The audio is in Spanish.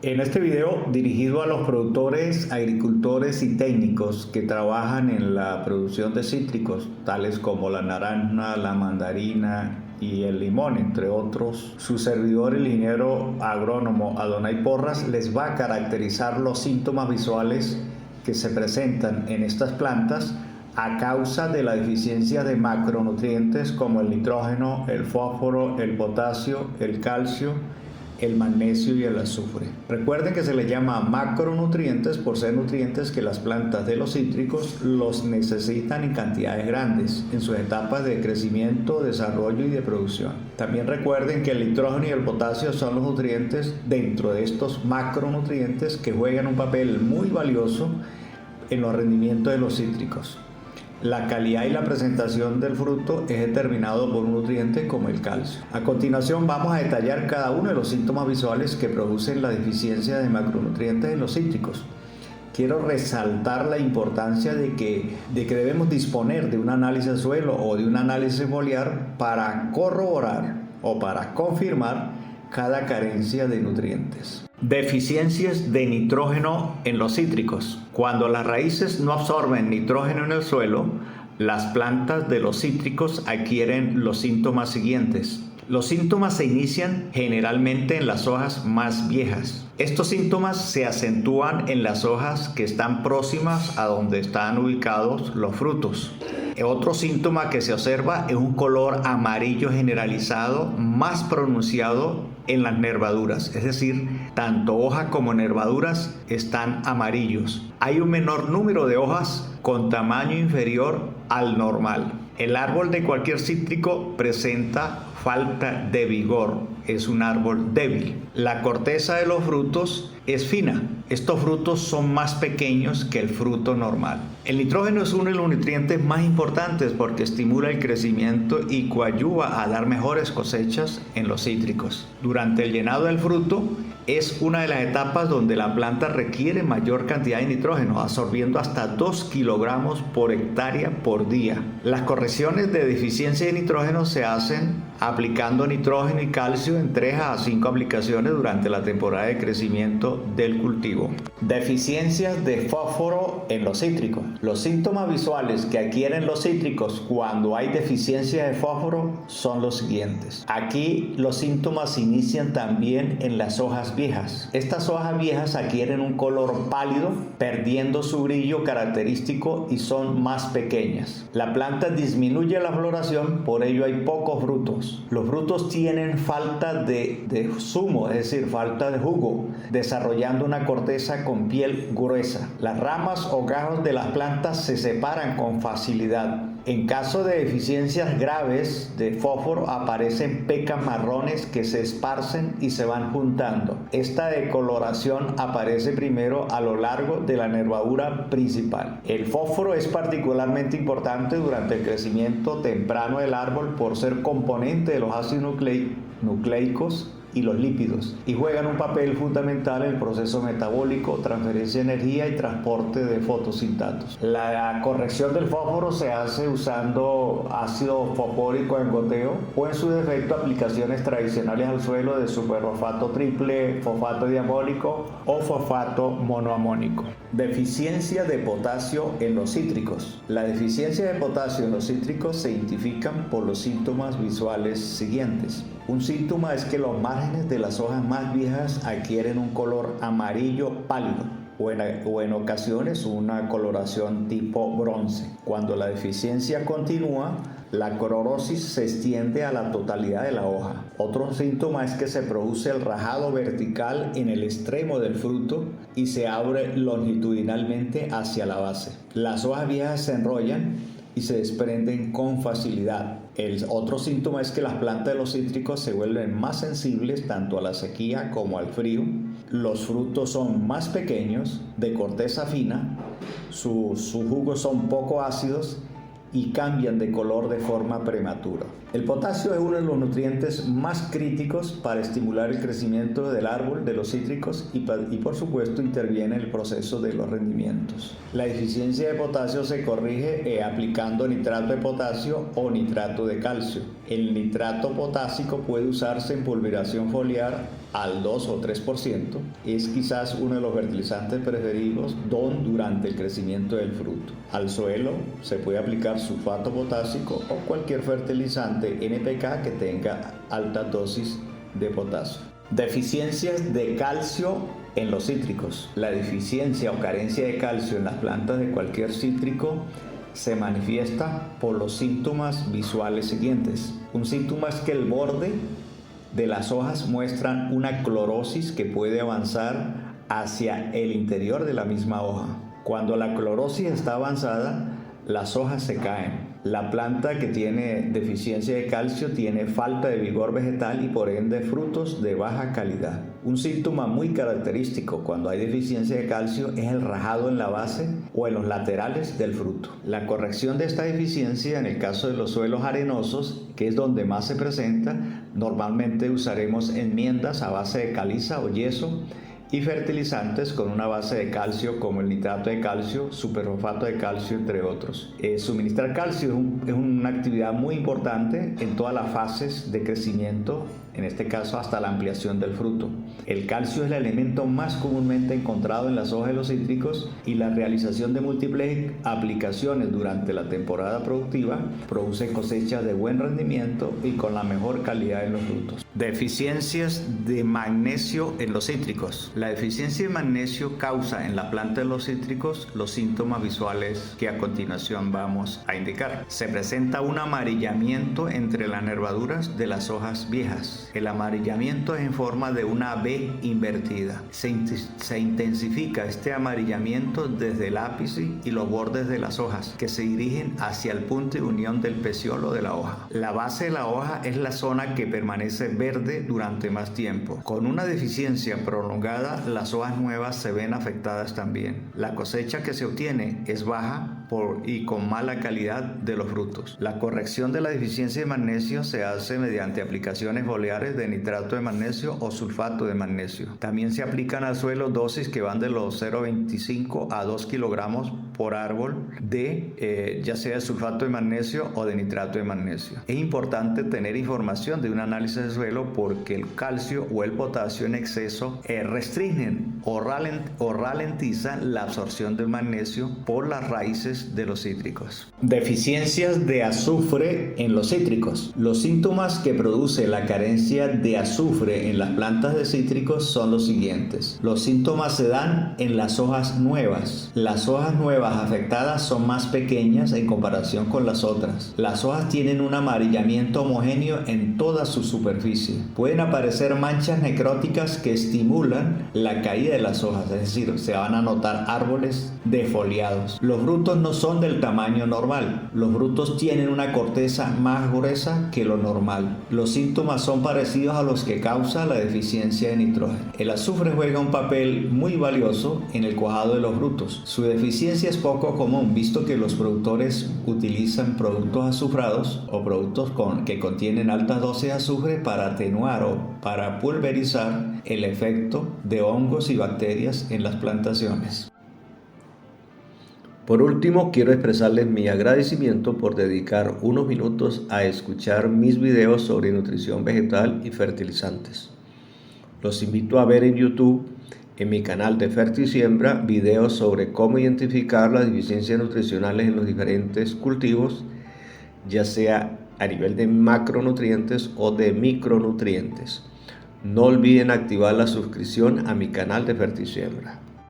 En este video dirigido a los productores, agricultores y técnicos que trabajan en la producción de cítricos, tales como la naranja, la mandarina y el limón, entre otros, su servidor, el ingeniero agrónomo Adonai Porras, les va a caracterizar los síntomas visuales que se presentan en estas plantas a causa de la deficiencia de macronutrientes como el nitrógeno, el fósforo, el potasio, el calcio, el magnesio y el azufre. Recuerden que se les llama macronutrientes por ser nutrientes que las plantas de los cítricos los necesitan en cantidades grandes en sus etapas de crecimiento, desarrollo y de producción. También recuerden que el nitrógeno y el potasio son los nutrientes dentro de estos macronutrientes que juegan un papel muy valioso en los rendimientos de los cítricos. La calidad y la presentación del fruto es determinado por un nutriente como el calcio. A continuación vamos a detallar cada uno de los síntomas visuales que producen la deficiencia de macronutrientes en los cítricos. Quiero resaltar la importancia de que debemos disponer de un análisis de suelo o de un análisis foliar para corroborar o para confirmar cada carencia de nutrientes. Deficiencias de nitrógeno en los cítricos. Cuando las raíces no absorben nitrógeno en el suelo, las plantas de los cítricos adquieren los síntomas siguientes. Los síntomas se inician generalmente en las hojas más viejas. Estos síntomas se acentúan en las hojas que están próximas a donde están ubicados los frutos. Otro síntoma que se observa es un color amarillo generalizado más pronunciado en las nervaduras, es decir, tanto hoja como nervaduras están amarillos. Hay un menor número de hojas con tamaño inferior al normal. El árbol de cualquier cítrico presenta falta de vigor, es un árbol débil. La corteza de los frutos es fina. Estos frutos son más pequeños que el fruto normal. El nitrógeno es uno de los nutrientes más importantes porque estimula el crecimiento y coadyuva a dar mejores cosechas en los cítricos. Durante el llenado del fruto es una de las etapas donde la planta requiere mayor cantidad de nitrógeno, absorbiendo hasta 2 kilogramos por hectárea por día. Las correcciones de deficiencia de nitrógeno se hacen aplicando nitrógeno y calcio en 3 a 5 aplicaciones durante la temporada de crecimiento del cultivo. Deficiencias de fósforo en los cítricos. Los síntomas visuales que adquieren los cítricos cuando hay deficiencia de fósforo son los siguientes. Aquí los síntomas se inician también en las hojas viejas. Estas hojas viejas adquieren un color pálido, perdiendo su brillo característico y son más pequeñas. La planta disminuye la floración, por ello hay pocos frutos. Los frutos tienen falta de zumo, es decir, falta de jugo, desarrollando una corteza con piel gruesa. Las ramas o gajos de las plantas se separan con facilidad. En caso de deficiencias graves de fósforo aparecen pecas marrones que se esparcen y se van juntando. Esta decoloración aparece primero a lo largo de la nervadura principal. El fósforo es particularmente importante durante el crecimiento temprano del árbol por ser componente de los ácidos nucleicos y los lípidos, y juegan un papel fundamental en el proceso metabólico, transferencia de energía y transporte de fotosintatos. La corrección del fósforo se hace usando ácido fosfórico en goteo o en su defecto aplicaciones tradicionales al suelo de superfosfato triple, fosfato diamónico o fosfato monoamónico. Deficiencia de potasio en los cítricos. La deficiencia de potasio en los cítricos se identifican por los síntomas visuales siguientes. Un síntoma es que los márgenes de las hojas más viejas adquieren un color amarillo pálido o en ocasiones una coloración tipo bronce. Cuando la deficiencia continúa, la clorosis se extiende a la totalidad de la hoja. Otro síntoma es que se produce el rajado vertical en el extremo del fruto y se abre longitudinalmente hacia la base. Las hojas viejas se enrollan y se desprenden con facilidad. El otro síntoma es que las plantas de los cítricos se vuelven más sensibles tanto a la sequía como al frío. Los frutos son más pequeños, de corteza fina, sus jugos son poco ácidos y cambian de color de forma prematura. El potasio es uno de los nutrientes más críticos para estimular el crecimiento del árbol de los cítricos y por supuesto interviene en el proceso de los rendimientos. La deficiencia de potasio se corrige aplicando nitrato de potasio o nitrato de calcio. El nitrato potásico puede usarse en pulverización foliar al 2 o 3%, es quizás uno de los fertilizantes preferidos durante el crecimiento del fruto. Al suelo se puede aplicar sulfato potásico o cualquier fertilizante NPK que tenga alta dosis de potasio. Deficiencias de calcio en los cítricos. La deficiencia o carencia de calcio en las plantas de cualquier cítrico se manifiesta por los síntomas visuales siguientes. Un síntoma es que el borde de las hojas muestran una clorosis que puede avanzar hacia el interior de la misma hoja. Cuando la clorosis está avanzada, las hojas se caen. La planta que tiene deficiencia de calcio tiene falta de vigor vegetal y por ende frutos de baja calidad. Un síntoma muy característico cuando hay deficiencia de calcio es el rajado en la base o en los laterales del fruto. La corrección de esta deficiencia en el caso de los suelos arenosos, que es donde más se presenta, normalmente usaremos enmiendas a base de caliza o yeso y fertilizantes con una base de calcio como el nitrato de calcio, superfosfato de calcio, entre otros. Suministrar calcio es una actividad muy importante en todas las fases de crecimiento, en este caso hasta la ampliación del fruto. El calcio es el elemento más comúnmente encontrado en las hojas de los cítricos y la realización de múltiples aplicaciones durante la temporada productiva produce cosechas de buen rendimiento y con la mejor calidad en los frutos. Deficiencias de magnesio en los cítricos. La deficiencia de magnesio causa en la planta de los cítricos los síntomas visuales que a continuación vamos a indicar. Se presenta un amarillamiento entre las nervaduras de las hojas viejas. El amarillamiento es en forma de una V invertida. Se intensifica este amarillamiento desde el ápice y los bordes de las hojas, que se dirigen hacia el punto de unión del peciolo de la hoja. La base de la hoja es la zona que permanece verde durante más tiempo. Con una deficiencia prolongada, las hojas nuevas se ven afectadas también. La cosecha que se obtiene es baja y con mala calidad de los frutos. La corrección de la deficiencia de magnesio se hace mediante aplicaciones foliares de nitrato de magnesio o sulfato de magnesio. También se aplican al suelo dosis que van de los 0,25 a 2 kilogramos por árbol de ya sea sulfato de magnesio o de nitrato de magnesio. Es importante tener información de un análisis de suelo porque el calcio o el potasio en exceso restringen o ralentizan la absorción del magnesio por las raíces de los cítricos. Deficiencias de azufre en los cítricos. Los síntomas que produce la carencia de azufre en las plantas de cítricos son los siguientes. Los síntomas se dan en las hojas nuevas. Las hojas nuevas afectadas son más pequeñas en comparación con las otras. Las hojas tienen un amarillamiento homogéneo en toda su superficie. Pueden aparecer manchas necróticas que estimulan la caída de las hojas, es decir, se van a notar árboles defoliados. Los frutos no son del tamaño normal. Los frutos tienen una corteza más gruesa que lo normal. Los síntomas son parecidos a los que causa la deficiencia de nitrógeno. El azufre juega un papel muy valioso en el cuajado de los frutos. Su deficiencia es poco común, visto que los productores utilizan productos azufrados o productos que contienen altas dosis de azufre para atenuar o para pulverizar el efecto de hongos y bacterias en las plantaciones. Por último, quiero expresarles mi agradecimiento por dedicar unos minutos a escuchar mis videos sobre nutrición vegetal y fertilizantes. Los invito a ver en YouTube, en mi canal de Fertisiembra, videos sobre cómo identificar las deficiencias nutricionales en los diferentes cultivos, ya sea a nivel de macronutrientes o de micronutrientes. No olviden activar la suscripción a mi canal de Fertisiembra.